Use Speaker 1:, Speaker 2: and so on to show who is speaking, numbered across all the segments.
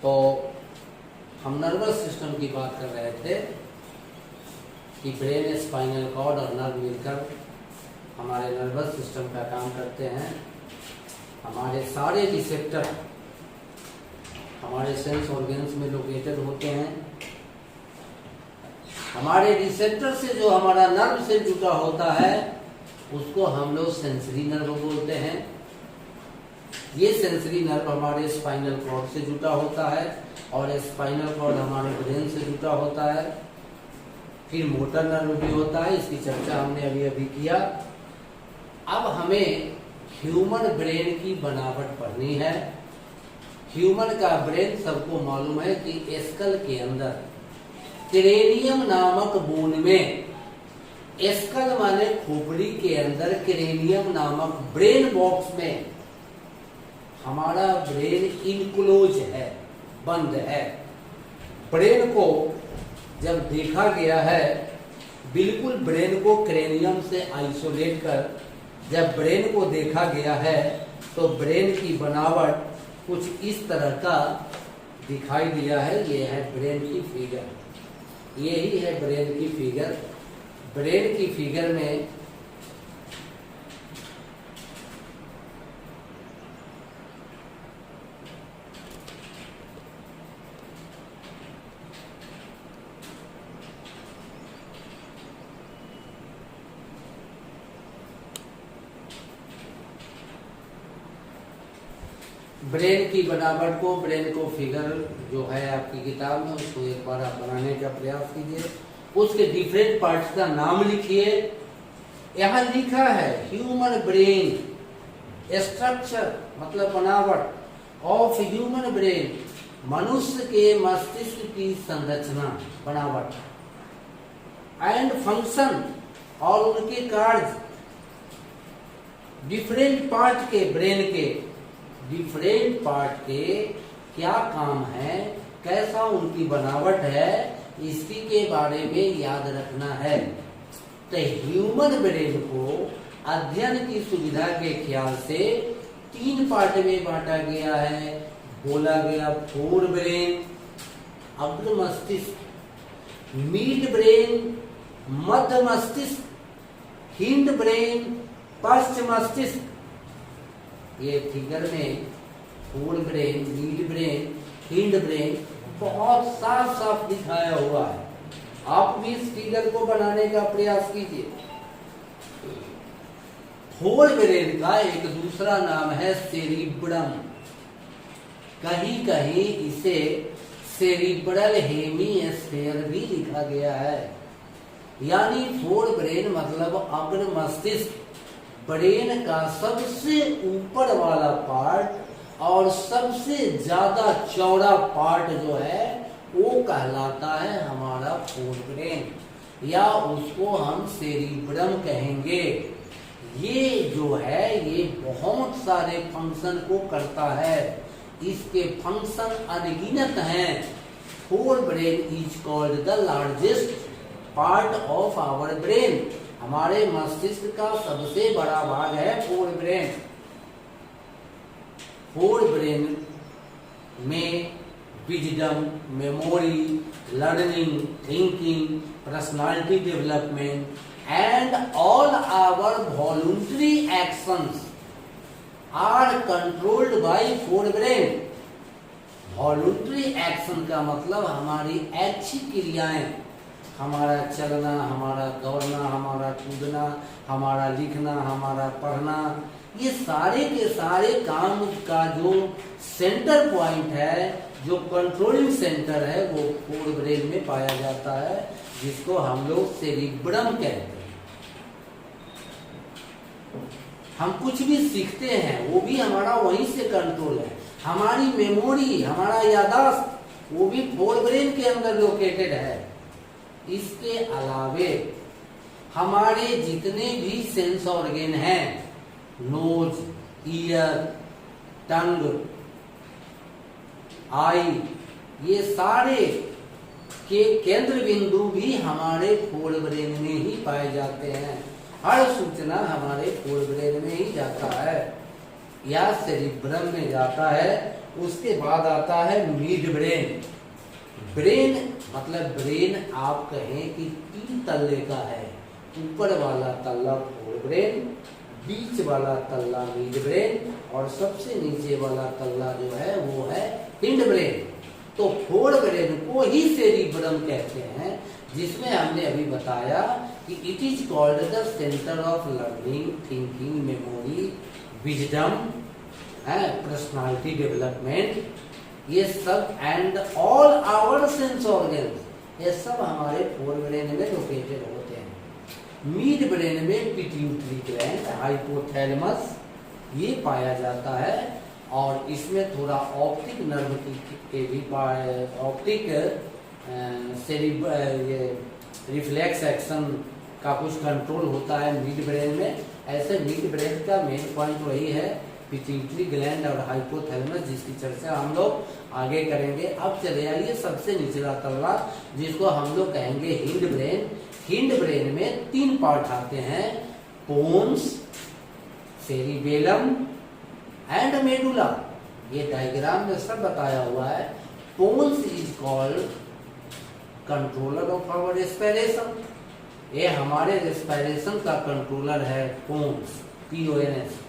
Speaker 1: तो हम nervous system की बात कर रहे थे कि ब्रेन, स्पाइनल कॉर्ड और नर्व मिलकर हमारे नर्वस सिस्टम का काम करते हैं। हमारे सारे रिसेप्टर हमारे सेंस ऑर्गन्स में लोकेटेड होते हैं। हमारे रिसेप्टर से जो हमारा नर्व से जुड़ा होता है उसको हम लोग सेंसरी नर्व बोलते हैं। ये सेंसरी नर्व हमारे स्पाइनल कॉर्ड से जुड़ा होता है और स्पाइनल कॉर्ड हमारे ब्रेन से जुड़ा होता है। फिर मोटर नर्व भी होता है, इसकी चर्चा हमने अभी अभी किया। अब हमें ह्यूमन ब्रेन की बनावट पढ़नी है। ह्यूमन का ब्रेन सबको मालूम है कि स्कल के अंदर क्रेनियम नामक बोन में, स्कल माने खोपड़ी के अंदर क्रेनियम नामक ब्रेन बॉक्स में हमारा ब्रेन इनक्लोज है, बंद है। ब्रेन को जब देखा गया है, बिल्कुल ब्रेन को क्रेनियम से आइसोलेट कर जब ब्रेन को देखा गया है तो ब्रेन की बनावट कुछ इस तरह का दिखाई दिया है। ये है ब्रेन की फिगर, यही है ब्रेन की फिगर। ब्रेन की फिगर में ब्रेन की बनावट को, ब्रेन को फिगर जो है आपकी किताब में, उसको एक बार आप बनाने का प्रयास कीजिए। उसके डिफरेंट पार्ट्स का नाम लिखिए। यहाँ लिखा है ह्यूमन ब्रेन स्ट्रक्चर, मतलब बनावट ऑफ ह्यूमन ब्रेन, मनुष्य के मस्तिष्क की संरचना, बनावट एंड फंक्शन और उनके कार्य। डिफरेंट पार्ट के ब्रेन के, डिफरेंट पार्ट के क्या काम है, कैसा उनकी बनावट है, इसी के बारे में याद रखना है। तो ह्यूमन ब्रेन को अध्ययन की सुविधा के ख्याल से 3 पार्ट में बांटा गया है। बोला गया फोर ब्रेन, अग्र मस्तिष्क, मिड ब्रेन, मध्य मस्तिष्क, हिंड ब्रेन, पश्च मस्तिष्क। ये फिगर में fore brain, mid brain, hind brain बहुत साफ साफ दिखाया हुआ है। आप भी इस फिगर को बनाने का प्रयास कीजिए। फोर ब्रेन का एक दूसरा नाम है सेरिब्रम। कहीं कहीं इसे सेरिब्रल हेमीस्फीयर भी लिखा गया है। यानी फोर ब्रेन मतलब अग्र मस्तिष्क, ब्रेन का सबसे ऊपर वाला पार्ट और सबसे ज्यादा चौड़ा पार्ट जो है वो कहलाता है हमारा फोर ब्रेन, या उसको हम सेरिब्रम कहेंगे। ये जो है ये बहुत सारे फंक्शन को करता है। इसके फंक्शन अनगिनत हैं। Forebrain is called the largest part of our brain. हमारे मस्तिष्क का सबसे बड़ा भाग है फोर ब्रेन। फोर ब्रेन में wisdom, memory, learning, thinking, personality development and all our voluntary actions are controlled by forebrain. Voluntary action का मतलब हमारी ऐच्छिक क्रियाएं, हमारा चलना, हमारा दौड़ना, हमारा कूदना, हमारा लिखना, हमारा पढ़ना, ये सारे के सारे काम का जो सेंटर पॉइंट है, जो कंट्रोलिंग सेंटर है, वो फोर ब्रेन में पाया जाता है, जिसको हम लोग सेरिब्रम कहते हैं। हम कुछ भी सीखते हैं वो भी हमारा वहीं से कंट्रोल है। हमारी मेमोरी, हमारा याददाश्त, वो भी फोर ब्रेन के अंदर लोकेटेड है। इसके अलावे हमारे जितने भी सेंस ऑर्गन हैं, नोज, ईयर, टंग, आई, ये सारे के केंद्र बिंदु भी हमारे फोर ब्रेन में ही पाए जाते हैं। हर सूचना हमारे फोर ब्रेन में ही जाता है। या सेरिब्रम में जाता है। उसके बाद आता है मिड ब्रेन। ब्रेन मतलब ब्रेन आप कहें कि 3 तल्ले का है। ऊपर वाला तल्ला फोर ब्रेन, बीच वाला तल्ला मिड ब्रेन और सबसे नीचे वाला तल्ला जो है वो है हिंड ब्रेन। तो फोर ब्रेन को ही सेरिब्रम कहते हैं, जिसमें हमने अभी बताया कि it is called the centre of learning, thinking, memory, wisdom, personality development, ये सब and all our sense organs, ये सब हमारे फोर ब्रेन में लोकेटेड होते हैं। मिड ब्रेन में पिट्यूटरी ग्लैंड, हाइपोथैलेमस ये पाया जाता है और इसमें थोड़ा ऑप्टिक नर्व के भी ऑप्टिक ये रिफ्लेक्स एक्शन का कुछ कंट्रोल होता है मिड ब्रेन में। ऐसे मिड ब्रेन का मेन पॉइंट वही है पिट्यूटरी ग्लैंड और हाइपोथैलेमस, जिसकी चर्चा हम लोग आगे करेंगे। अब चले आइए सबसे निचला तल्ला, जिसको हम लोग कहेंगे हिंड ब्रेन। हिंड ब्रेन में 3 पार्ट आते हैं, पोन्स, सेरिबेलम एंड मेडुला। ये डायग्राम में सब बताया हुआ है। Pons is called controller of our respiration, ये हमारे रेस्पिरेशन का कंट्रोलर है पोन्स, PONS।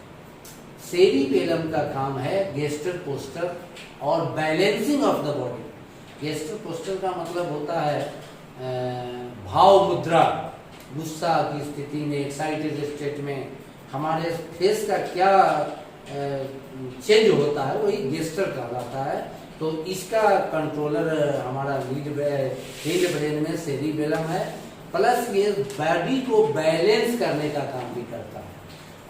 Speaker 1: सेरिबेलम का काम है गेस्टर पोस्टर और balancing of the body. Gesture poster का मतलब होता है भाव मुद्रा, गुस्सा की स्थिति में, एक्साइटेड स्टेट में हमारे फेस का क्या चेंज होता है, वही गेस्टर कहलाता है। तो इसका कंट्रोलर हमारा हिंड ब्रेन में सेरिबेलम है, प्लस ये बॉडी को बैलेंस करने का काम भी करता है।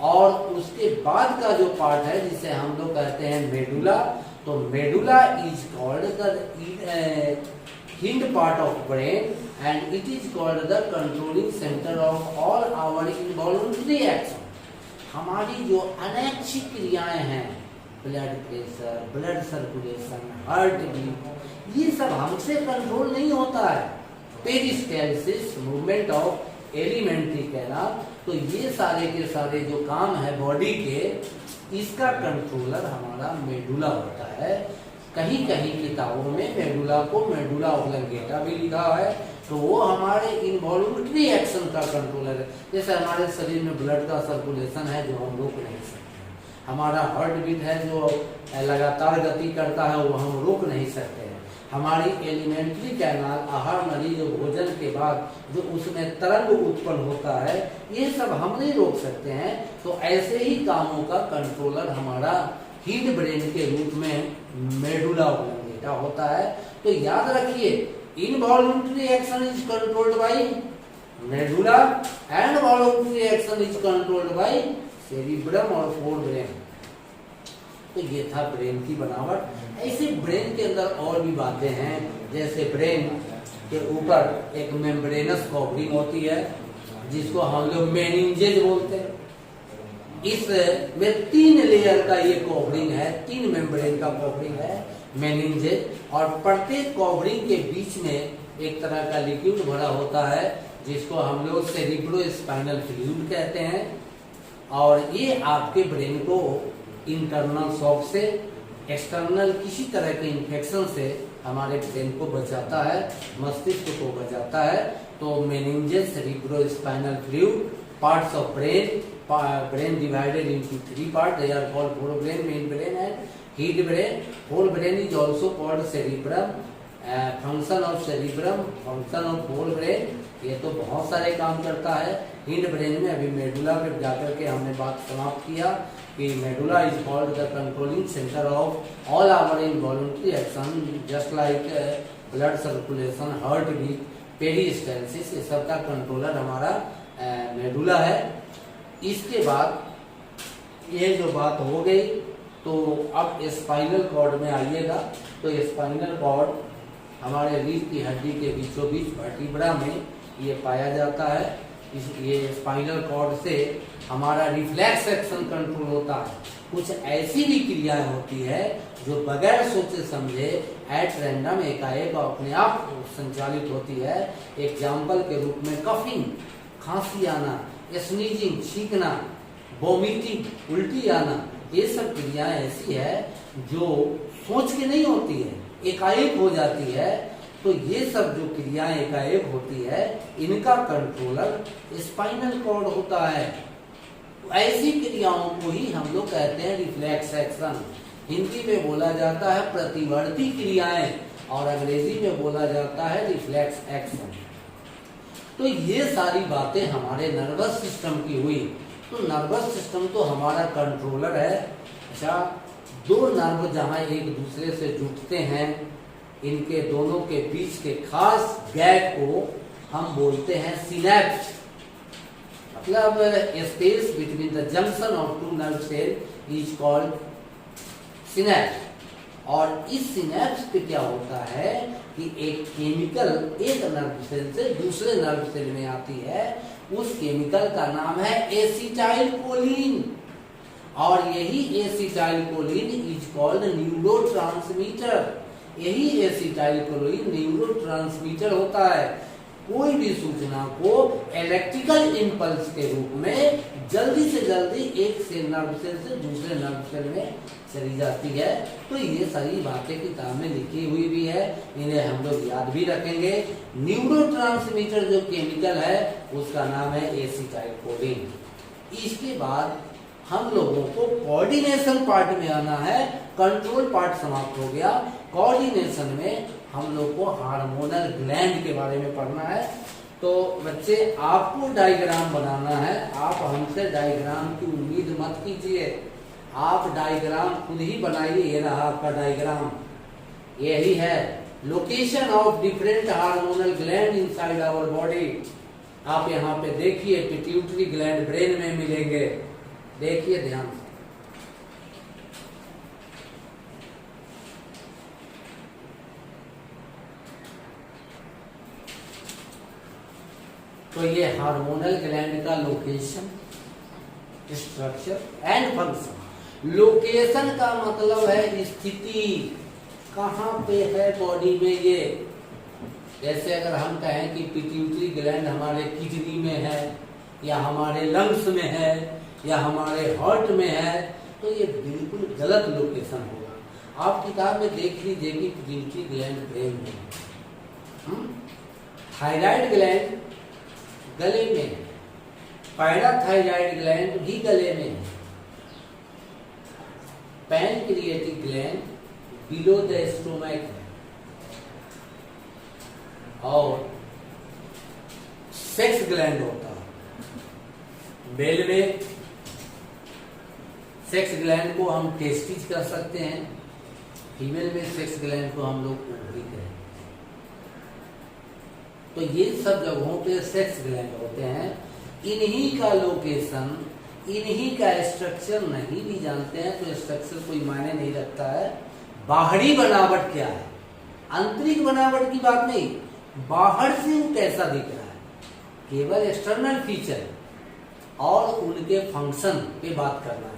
Speaker 1: और उसके बाद का जो पार्ट है जिसे हम लोग कहते हैं मेडुला, तो medulla is called the hind part of brain and it is called the controlling centre of all our involuntary action. हमारी जो अनैच्छिक क्रियाएं हैं, blood pressure, blood circulation, heart beat, ये सब हमसे कंट्रोल नहीं होता है। पेरिस्टाल्सिस, मूवमेंट ऑफ एलिमेंट्री कहना, तो ये सारे के सारे जो काम है बॉडी के, इसका कंट्रोलर हमारा मेडुला होता है। कहीं कहीं किताबों में मेडुला को मेडुला ऑब्लंगेटा भी लिखा है, तो वो हमारे इनवॉल्युंटरी एक्शन का कंट्रोलर है। जैसे हमारे शरीर में ब्लड का सर्कुलेशन है जो हम रोक नहीं सकते, हमारा हार्ट बीट है जो लगातार गति करता है वो हम रोक नहीं सकते हैं, हमारी एलिमेंट्री कैनाल, आहार नली जो भोजन के बाद जो उसमें तरंग उत्पन्न होता है, ये सब हम नहीं रोक सकते हैं। तो ऐसे ही कामों का कंट्रोलर हमारा हिंड ब्रेन के रूप में मेडुला ऑब्लंगेटा होता है। तो याद रखिए, involuntary action is controlled by medulla and voluntary action is controlled by cerebrum और फोर ब्रेन। तो ये था ब्रेन की बनावट। ऐसे ब्रेन के अंदर और भी बातें हैं, जैसे ब्रेन के ऊपर एक मेम्ब्रेनस कवरिंग होती है जिसको हम लोग मेनिंजेज बोलते हैं। इस में 3 लेयर का ये कवरिंग है, 3 मेम्ब्रेन का कवरिंग है मेनिंजेज, और प्रत्येक कवरिंग के बीच में एक तरह का लिक्विड भरा होता है जिसको हम लोग सेरिब्रोस्पाइनल फ्लूइड कहते हैं। और ये आपके ब्रेन को इंटरनल शॉक से, एक्सटर्नल किसी तरह के इन्फेक्शन से हमारे ब्रेन को बचाता है, मस्तिष्क को बचाता है। तो meninges, cerebrospinal fluid, parts of brain, brain divided into 3 part, they are called forebrain, main brain and hindbrain. Forebrain is also called cerebrum. Function of cerebrum, function of forebrain, ये तो बहुत सारे काम करता है। Hind brain में अभी medulla पे जाकर के हमने बात समाप्त किया कि medulla is called the controlling centre of all our involuntary action, just like blood circulation, heart beat, peristalsis, ये सब का कंट्रोलर हमारा मेडुला है। इसके बाद ये जो बात हो गई, तो अब स्पाइनल कॉर्ड में आइएगा। तो स्पाइनल कॉर्ड हमारे रीढ़ की हड्डी के बीचों बीच वर्टिब्रा में ये पाया जाता है। ये स्पाइनल कॉर्ड से हमारा रिफ्लेक्स एक्शन कंट्रोल होता है। कुछ ऐसी भी क्रियाएं होती है जो बगैर सोचे समझे एट रैंडम एकाएक अपने आप संचालित होती है। एग्जाम्पल के रूप में कफिंग, खांसी आना, स्नीजिंग, छींकना, वोमिटिंग, उल्टी आना, ये सब क्रियाएं ऐसी है जो सोच के नहीं होती है, एकाएक हो जाती है। तो ये सब जो क्रियाएं एकाएक होती है, इनका कंट्रोलर स्पाइनल कॉर्ड होता है। ऐसी क्रियाओं को ही हम लोग कहते हैं रिफ्लेक्स एक्शन। हिंदी में बोला जाता है प्रतिवर्ती क्रियाएं और अंग्रेजी में बोला जाता है रिफ्लेक्स एक्शन। तो ये सारी बातें हमारे नर्वस सिस्टम की हुई। तो नर्वस सिस्टम तो हमारा कंट्रोलर है। अच्छा, दो नर्व जहां एक दूसरे से जुड़ते हैं, इनके दोनों के बीच के खास गैप को हम बोलते हैं सिनेप्स। मतलब space between the junction of two nerve cell is called synapse. और इस सिनेप्स पे क्या होता है कि एक केमिकल एक नर्व सेल से दूसरे नर्व सेल में आती है। उस केमिकल का नाम है एसिटाइल कोलिन, और यही acetyl choline is called neurotransmitter. यही एसिटाइल कोलिन न्यूरोट्रांसमीटर होता है। कोई भी सूचना को इलेक्ट्रिकल इंपल्स के रूप में जल्दी से जल्दी एक से नर्व सेल से दूसरे नर्व सेल में चली जाती है। तो ये सारी बातें किताब में लिखी हुई भी है, इन्हें हम लोग याद भी रखेंगे। न्यूरोट्रांसमीटर जो केमिकल है उसका नाम है एसिटाइल कोलिन। इसके बाद हम लोगों को कोऑर्डिनेशन पार्ट में आना है। कंट्रोल पार्ट समाप्त हो गया। कोऑर्डिनेशन में हम लोग को हार्मोनल ग्लैंड के बारे में पढ़ना है। तो बच्चे, आपको डायग्राम बनाना है। आप हमसे डायग्राम की उम्मीद मत कीजिए, आप डायग्राम खुद ही बनाइए। ये रहा आपका डायग्राम, यही है location of different hormonal gland inside our body. आप यहाँ पे देखिए, पिट्यूटरी ग्लैंड ब्रेन में मिलेंगे, देखिए ध्यान से। तो ये हार्मोनल ग्लैंड का location, structure and function. Location का मतलब है स्थिति, कहाँ पे है बॉडी में ये। जैसे अगर हम कहें कि पिट्यूटरी ग्लैंड हमारे किडनी में है, या हमारे लंग्स में है, या हमारे हार्ट में है, तो ये बिल्कुल गलत लोकेशन होगा। आप किताब में देख लीजिए कि पिट्यूटरी ग्लैंड ब्रेन में है, थायराइड ग्लैंड गले में है, पैराथायराइड ग्लैंड भी गले में है, pancreatic gland below the stomach है, और सेक्स ग्लैंड होता है मेल में। सेक्स ग्लैंड को हम टेस्टिस कर सकते हैं, फीमेल में सेक्स ग्लैंड को हम लोग ओवरी कहते हैं। तो ये सब जगहों पे सेक्स ग्लैंड होते हैं। इन्हीं का लोकेशन, इन्हीं का स्ट्रक्चर नहीं भी जानते हैं तो स्ट्रक्चर कोई मायने नहीं रखता है। बाहरी बनावट क्या है, आंतरिक बनावट की बात नहीं, बाहर से वो कैसा दिख रहा है, केवल एक्सटर्नल फीचर और उनके फंक्शन पे बात करना है।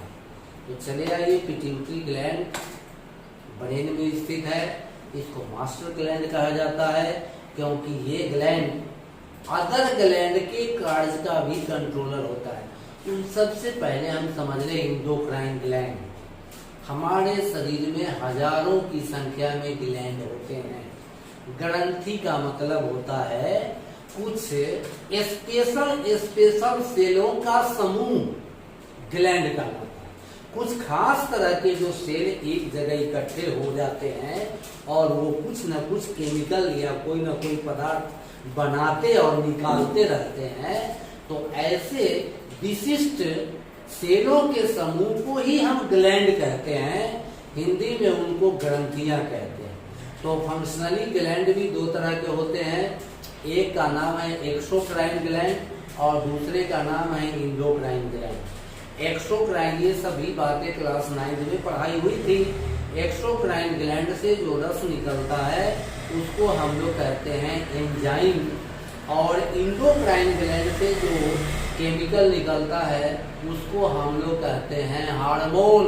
Speaker 1: तो चले आइए, पिट्यूटरी ग्लैंड ब्रेन में स्थित है। इसको मास्टर ग्लैंड कहा जाता है, क्योंकि ये ग्लैंड अदर ग्लैंड के कार्य का भी कंट्रोलर होता है। तो सबसे पहले हम समझ रहे एंडोक्राइन ग्लैंड। हमारे शरीर में हजारों की संख्या में ग्लैंड होते हैं। ग्रंथि का मतलब होता है कुछ स्पेशल सेलों का समूह ग्लैंड का होता है। कुछ खास तरह के जो सेल एक जगह इकट्ठे हो जाते हैं और वो कुछ न कुछ केमिकल या कोई न कोई पदार्थ बनाते और निकालते रहते हैं। तो ऐसे विशिष्ट सेलों के समूह को ही हम ग्लैंड कहते हैं। हिंदी में उनको ग्रंथियां कहते हैं। तो फंक्शनली ग्लैंड भी दो तरह के होते हैं। एक का नाम है एक्सोक्राइन ग्लैंड और दूसरे का नाम है एंडोक्राइन ग्लैंड। एक्सोक्राइन, ये सभी बातें क्लास 9 में पढ़ाई हुई थी। एक्सोक्राइन ग्लैंड से जो रस निकलता है उसको हम लोग कहते हैं एंजाइम, और एंडोक्राइन ग्लैंड से जो केमिकल निकलता है उसको हम लोग कहते हैं हार्मोन।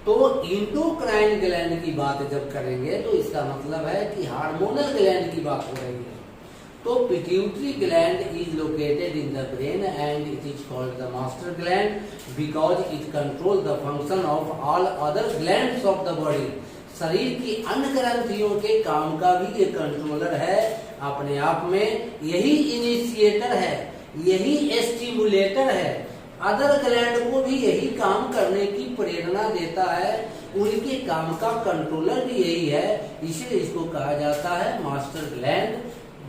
Speaker 1: तो एंडोक्राइन ग्लैंड की बात जब करेंगे तो इसका मतलब है कि हार्मोनल ग्लैंड की बात हो रही है। तो pituitary gland is located in the brain and it is called the master gland because it control the function of all other glands of the body. शरीर की अन्य ग्रंथियों के काम का भी ये कंट्रोलर है अपने आप में, यही इनिशिएटर है, यही स्टिमुलेटर है, अदर ग्लैंड को भी यही काम करने की प्रेरणा देता है, उनके काम का कंट्रोलर भी यही है, इसलिए इसको कहा जाता है मास्टर ग्लैंड।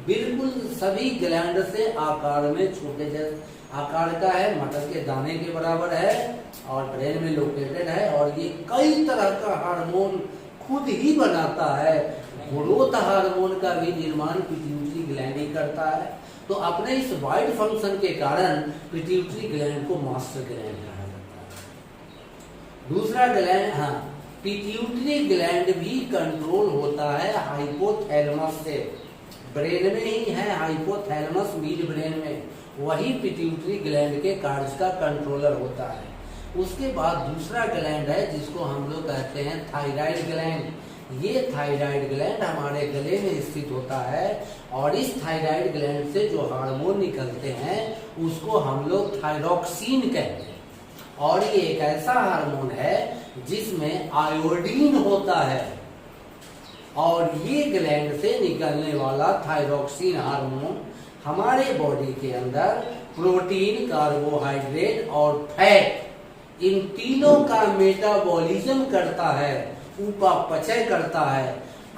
Speaker 1: बिल्कुल सभी ग्लैंड से आकार में छोटे आकार का है, मटर के दाने के बराबर है और ब्रेन में लोकेटेड है और ये कई तरह का हार्मोन खुद ही बनाता है। ग्रोथ हार्मोन का भी निर्माण पिट्यूटरी ग्लैंड ही करता है। तो अपने इस वाइड फंक्शन के कारण पिट्यूटरी ग्लैंड को मास्टर ग्लैंड कहा जाता है। दूसरा ग्लैंड, पिट्यूटरी ग्लैंड भी कंट्रोल होता है हाइपोथैलेमस से। ब्रेन में ही है हाइपोथैलेमस, मिड ब्रेन में, वही पिट्यूटरी ग्लैंड के कार्य का कंट्रोलर होता है। उसके बाद दूसरा ग्लैंड है जिसको हम लोग कहते हैं थायराइड ग्लैंड। ये थायराइड ग्लैंड हमारे गले में स्थित होता है और इस थायराइड ग्लैंड से जो हार्मोन निकलते हैं उसको हम लोग थायरॉक्सिन कहते हैं और ये एक ऐसा हार्मोन है जिसमें आयोडीन होता है और ये ग्लैंड से निकलने वाला थायरॉक्सिन हार्मोन हमारे बॉडी के अंदर प्रोटीन, कार्बोहाइड्रेट और फैट, इन तीनों का मेटाबॉलिज्म करता है, उपापचय करता है।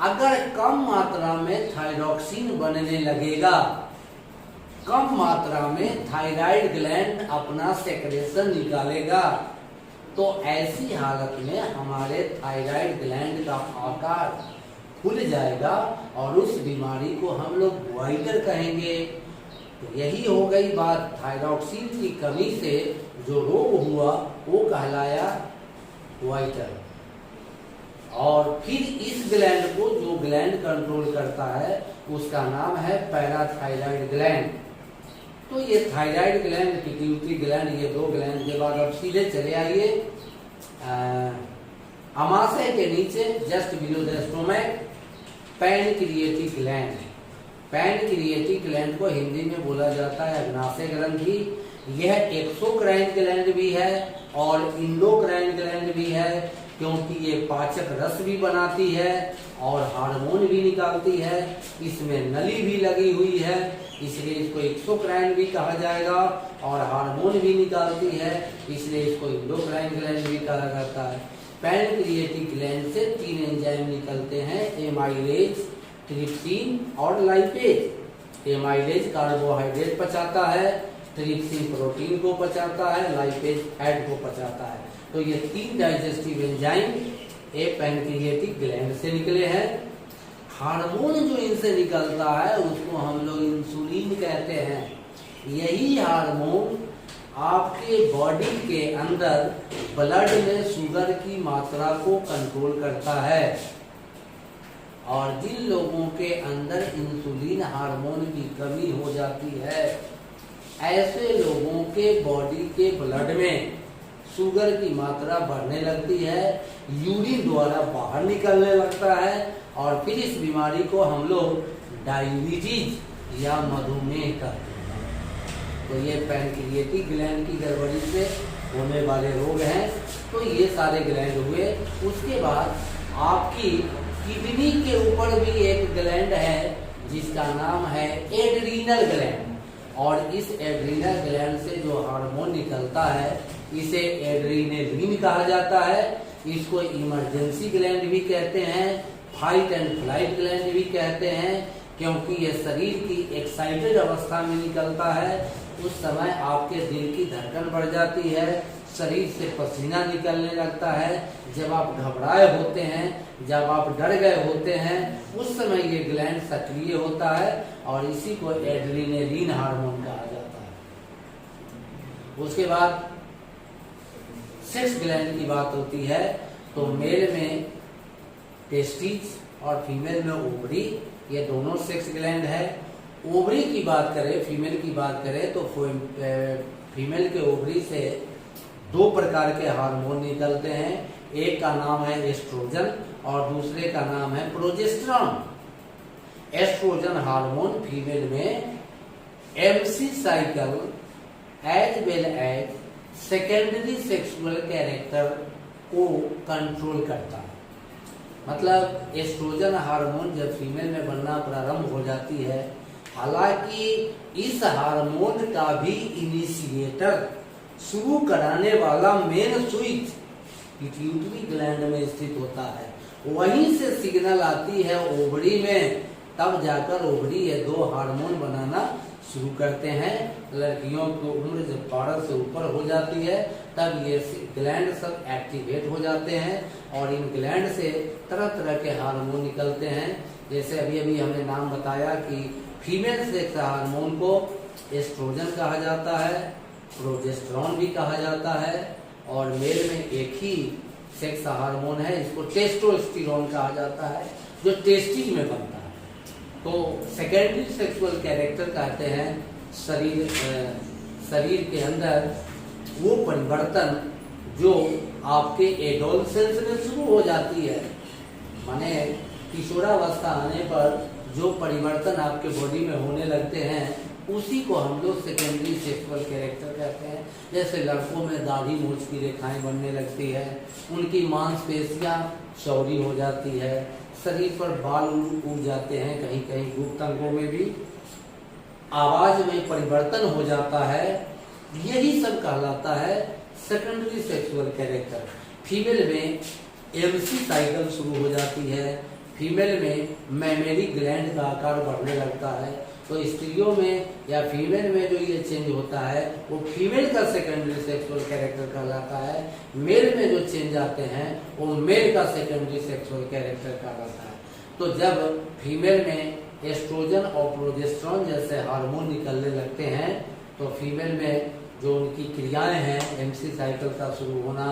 Speaker 1: अगर कम मात्रा में थायरॉक्सिन बनने लगेगा, कम मात्रा में थायराइड ग्लैंड अपना सेक्रेशन निकालेगा, तो ऐसी हालत में हमारे थायराइड ग्लैंड का आकार खुल जाएगा और उस बीमारी को हम लोग ग्वाइटर कहेंगे। तो यही हो गई बात, थायरॉक्सिन की कमी से जो रोग हुआ वो कहलाया ग्वाइटर। और फिर इस ग्लैंड को जो ग्लैंड कंट्रोल करता है उसका नाम है पैराथायराइड ग्लैंड। तो ये थायराइड ग्लैंड, पिट्यूटरी ग्लैंड, ये दो ग्लैंड के बाद अब सीधे चले आइए अमाशय के नीचे just below the stomach, pancreatic gland. Pancreatic gland को हिंदी में बोला जाता है अग्नाशय ग्रंथि। यह एक्सोक्राइन ग्लैंड भी है और इंडोक्राइन ग्लैंड भी है, क्योंकि ये पाचक रस भी बनाती है और हार्मोन भी निकालती है। इसमें नली भी लगी हुई है, इसलिए इसको एक्सोक्राइन भी कहा जाएगा और हार्मोन भी निकालती है, इसलिए इसको इंडोक्राइन ग्लैंड भी कहा जाता है। पैनक्रिएटिक ग्लैंड से 3 एंजाइम निकलते हैं, एमाइलेज, ट्रिप्सिन और लाइपेज। एमाइलेज कार्बोहाइड्रेट पचाता है, ट्रिप्सिन प्रोटीन को पचाता है, लाइपेज फैट को पचाता है। तो ये 3 digestive enzyme A pancreatic gland से निकले हैं। हार्मोन जो इनसे निकलता है उसको हम लोग इंसुलिन कहते हैं। यही हार्मोन आपके बॉडी के अंदर ब्लड में शुगर की मात्रा को कंट्रोल करता है और जिन लोगों के अंदर इंसुलिन हार्मोन की कमी हो जाती है, ऐसे लोगों के बॉडी के ब्लड में शुगर की मात्रा बढ़ने लगती है, यूरिन द्वारा बाहर निकलने लगता है और फिर इस बीमारी को हम लोग डायबिटीज या मधुमेह कहते हैं। तो ये पैनक्रिएटिक ग्लैंड की गड़बड़ी से होने वाले रोग हैं। तो ये सारे ग्लैंड हुए। उसके बाद आपकी किडनी के ऊपर भी एक ग्लैंड है जिसका नाम है एड्रीनल ग्लैंड और इस एड्रीनल ग्लैंड से जो हार्मोन निकलता है इसे एड्रीनलिन कहा जाता है। इसको इमरजेंसी ग्लैंड भी कहते हैं, फाइट एंड फ्लाइट ग्लैंड भी कहते हैं, क्योंकि ये शरीर की एक्साइटेड अवस्था में निकलता है। उस समय आपके दिल की धड़कन बढ़ जाती है, शरीर से पसीना निकलने लगता है। जब आप घबराए होते हैं, जब आप डर गए होते हैं, उस समय ये ग्लैंड सक्रिय होता है और इसी को एड्रीनलिन हार्मोन कहा जाता है। उसके बाद सेक्स ग्लैंड की बात होती है तो मेल में टेस्टिस और फीमेल में ओवरी, ये दोनों सेक्स ग्लैंड है। ओवरी की बात करें, फीमेल की बात करें तो फीमेल के ओवरी से 2 प्रकार के हार्मोन निकलते हैं। एक का नाम है एस्ट्रोजन और दूसरे का नाम है प्रोजेस्टेरॉन। एस्ट्रोजन हार्मोन फीमेल में MC cycle as well as secondary sexual character को कंट्रोल करता है। मतलब एस्ट्रोजन हार्मोन जब फीमेल में बनना प्रारंभ हो जाती है, हालांकि इस हार्मोन का भी इनिशिएटर शुरू कराने वाला मेन स्विच पिट्यूटरी ग्लैंड में स्थित होता है, वहीं से सिग्नल आती है ओवरी में, तब जाकर ओवरी ये दो हार्मोन बनाना शुरू करते हैं। लड़कियों की उम्र जब 12 से ऊपर हो जाती है तब ये ग्लैंड सब एक्टिवेट हो जाते हैं और इन ग्लैंड से तरह तरह के हार्मोन निकलते हैं। जैसे अभी अभी हमने नाम बताया कि फीमेल सेक्स हार्मोन को एस्ट्रोजन कहा जाता है, प्रोजेस्टेरॉन भी कहा जाता है, और मेल में एक ही सेक्स हार्मोन है, इसको टेस्टोस्टेरोन कहा जाता है, जो टेस्टिस में बनता है। तो सेकेंडरी सेक्सुअल कैरेक्टर कहते हैं शरीर के अंदर वो परिवर्तन जो आपके एडोलसेंस में शुरू हो जाती है, माने किशोरावस्था आने पर जो परिवर्तन आपके बॉडी में होने लगते हैं, उसी को हम लोग सेकेंडरी सेक्सुअल कैरेक्टर कहते हैं। जैसे लड़कों में दाढ़ी मूंछ की रेखाएं बनने लगती है, उनकी मांसपेशियां चौड़ी हो जाती है, शरीर पर बाल उग जाते हैं, कहीं कहीं गुप्त अंगों में भी आवाज में परिवर्तन हो जाता है, यही सब कहलाता है सेकेंडरी सेक्सुअल कैरेक्टर। फीमेल में एमसी साइकिल शुरू हो जाती है, फीमेल में मैमेरी ग्लैंड का आकार बढ़ने लगता है। तो स्त्रियों में या फीमेल में जो ये चेंज होता है वो फीमेल का सेकेंडरी सेक्सुअल कैरेक्टर कहलाता है। मेल में जो चेंज आते हैं वो मेल का सेकेंडरी सेक्सुअल कैरेक्टर कहलाता है। तो जब फीमेल में एस्ट्रोजन और प्रोजेस्टेरॉन जैसे हार्मोन निकलने लगते हैं तो फीमेल में जो उनकी क्रियाएं हैं, एमसी साइकिल का शुरू होना,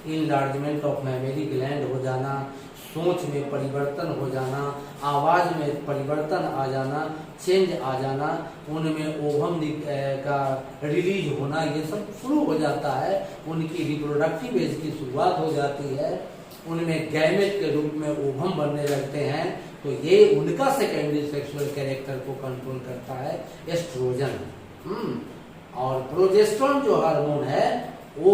Speaker 1: इनलार्जमेंट ऑफ मैमेरी ग्लैंड हो जाना, सोच में परिवर्तन हो जाना, आवाज में परिवर्तन आ जाना, चेंज आ जाना, उनमें ओवम का रिलीज होना, ये सब शुरू हो जाता है। उनकी रिप्रोडक्टिव एज की शुरुआत हो जाती है, उनमें गैमेट के रूप में ओवम बनने लगते हैं। तो ये उनका सेकेंडरी सेक्सुअल कैरेक्टर को कंट्रोल करता है एस्ट्रोजन। और प्रोजेस्टेरॉन जो हार्मोन है वो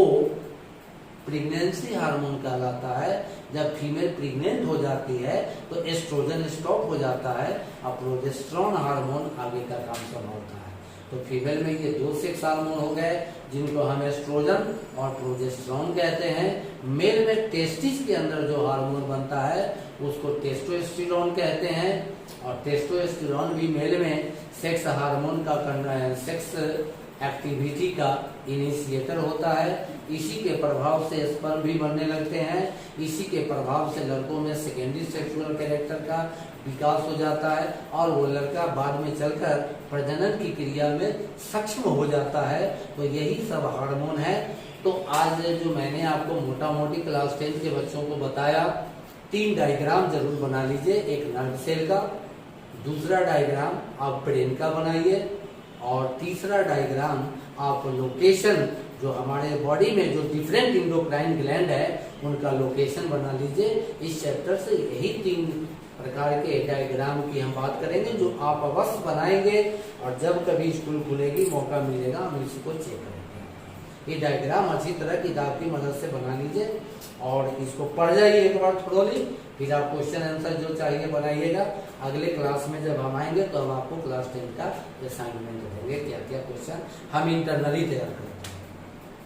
Speaker 1: प्रेगनेंसी हार्मोन कहलाता है। जब फीमेल प्रेग्नेंट हो जाती है तो एस्ट्रोजन स्टॉप हो जाता है और प्रोजेस्टेरॉन हार्मोन आगे का काम संभालता है। तो फीमेल में ये दो सेक्स हार्मोन हो गए जिनको हम एस्ट्रोजन और प्रोजेस्टेरॉन कहते हैं। मेल में टेस्टिस के अंदर जो हार्मोन बनता है उसको टेस्टोस्टेरोन कहते हैं, और टेस्टोस्टेरोन भी मेल में सेक्स हार्मोन का सेक्स एक्टिविटी का इनिशिएटर होता है। इसी के प्रभाव से स्पर्म भी बनने लगते हैं, इसी के प्रभाव से लड़कों में सेकेंडरी सेक्सुअल कैरेक्टर का विकास हो जाता है और वो लड़का बाद में चलकर प्रजनन की क्रिया में सक्षम हो जाता है। तो यही सब हार्मोन है। तो आज जो मैंने आपको मोटा मोटी क्लास 10 के बच्चों को बताया, 3 डायग्राम जरूर बना लीजिए। एक नर्व सेल का, दूसरा डायग्राम आप ब्रेन का बनाइए, और तीसरा डायग्राम आप लोकेशन जो हमारे बॉडी में जो डिफरेंट इंडोक्राइन ग्लैंड है उनका लोकेशन बना लीजिए। इस चैप्टर से यही 3 प्रकार के डायग्राम की हम बात करेंगे जो आप अवश्य बनाएंगे, और जब कभी स्कूल खुलेगी मौका मिलेगा हम इसी को चेक करेंगे। ये डायग्राम अच्छी तरह किताब की मदद से बना लीजिए और इसको पढ़ जाइए एक बार थोड़ी, फिर आप क्वेश्चन आंसर जो चाहिए बनाइएगा। अगले क्लास में जब हम आएंगे तो हम आपको क्लास 10 का असाइनमेंट देंगे, क्या क्या क्वेश्चन हम इंटरनली तैयार करेंगे।